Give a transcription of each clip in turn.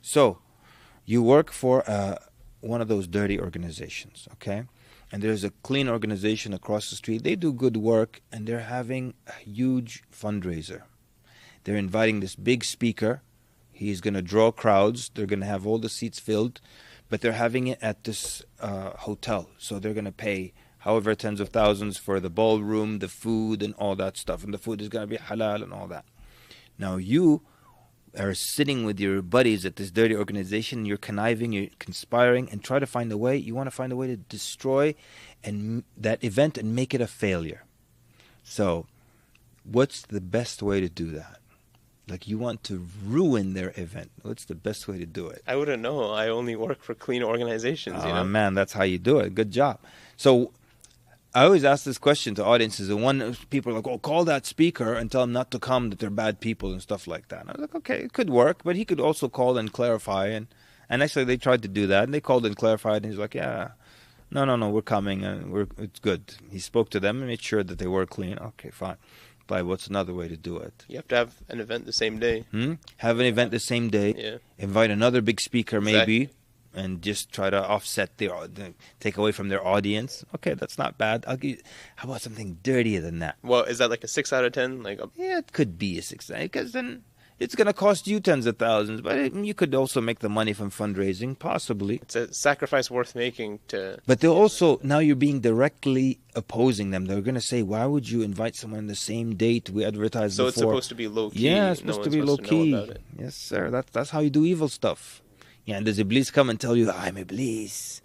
So, you work for one of those dirty organizations, okay? And there's a clean organization across the street. They do good work, and they're having a huge fundraiser. They're inviting this big speaker. He's going to draw crowds. They're going to have all the seats filled, but they're having it at this hotel. So they're going to pay however tens of thousands for the ballroom, the food, and all that stuff. And the food is going to be halal and all that. Now you are sitting with your buddies at this dirty organization. You're conniving, you're conspiring, and try to find a way. You want to find a way to destroy that event and make it a failure. So what's the best way to do that? Like, you want to ruin their event. What's the best way to do it? I wouldn't know. I only work for clean organizations. Oh, man, that's how you do it. Good job. So I always ask this question to audiences, and one people are like, "Oh, call that speaker and tell them not to come, that they're bad people," and stuff like that. And I was like, okay, it could work, but he could also call and clarify. And actually, they tried to do that, and they called and clarified, and he's like, "Yeah, no, we're coming, and it's good." He spoke to them and made sure that they were clean. Okay, fine. But what's another way to do it? You have to have an event the same day. Have an event the same day. Yeah. Invite another big speaker, maybe. Exactly. And just try to offset take away from their audience. Okay, that's not bad. How about something dirtier than that? Well, is that like a 6 out of 10? Yeah, it could be a 6, because then it's going to cost you tens of thousands. But you could also make the money from fundraising, possibly. It's a sacrifice worth making to... But they'll also, now you're being directly opposing them. They're going to say, why would you invite someone the same date we advertised so before? It's supposed to be low-key. Yeah, it's supposed to be low-key. Yes, sir. That's how you do evil stuff. Yeah, and does Iblis come and tell you, "I'm Iblis"?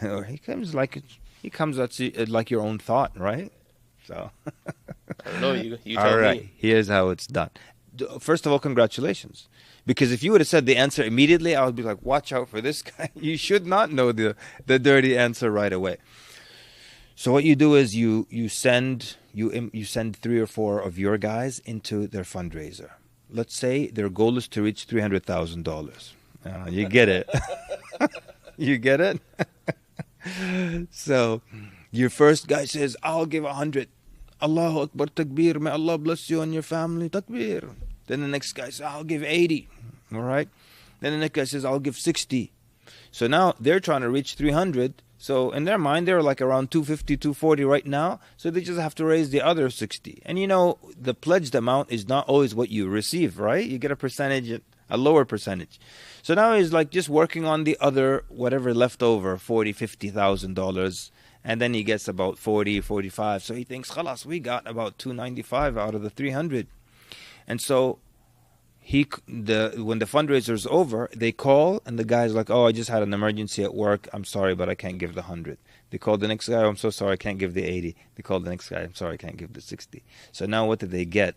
Or he comes at like your own thought, right? So I don't know. You tell all right, me. here's how it's done. First of all, congratulations. Because if you would have said the answer immediately, I would be like, watch out for this guy. You should not know the dirty answer right away. So what you do is you send 3 or 4 of your guys into their fundraiser. Let's say their goal is to reach $300,000. You get it. You get it? So your first guy says, "I'll give 100. Allahu Akbar, takbir. May Allah bless you and your family. Takbir." Then the next guy says, "I'll give 80. All right. Then the next guy says, "I'll give 60. So now they're trying to reach 300. So in their mind, they're like around 250, 240 right now. So they just have to raise the other 60. And the pledged amount is not always what you receive, right? You get a percentage, a lower percentage. So now he's like just working on the other, whatever left over, $40,000, $50,000. And then he gets about 40, 45. So he thinks, khalas, we got about 295 out of the 300. And so when the fundraiser's over, they call, and the guy's like, "Oh, I just had an emergency at work. I'm sorry, but I can't give the 100. They call the next guy, "Oh, I'm so sorry, I can't give the 80. They call the next guy, "I'm sorry, I can't give the 60. So now what did they get?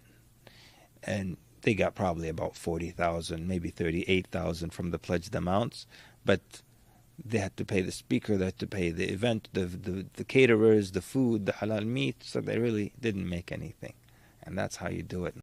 And they got probably about 40,000, maybe 38,000 from the pledged amounts. But they had to pay the speaker, they had to pay the event, the caterers, the food, the halal meat. So they really didn't make anything. And that's how you do it.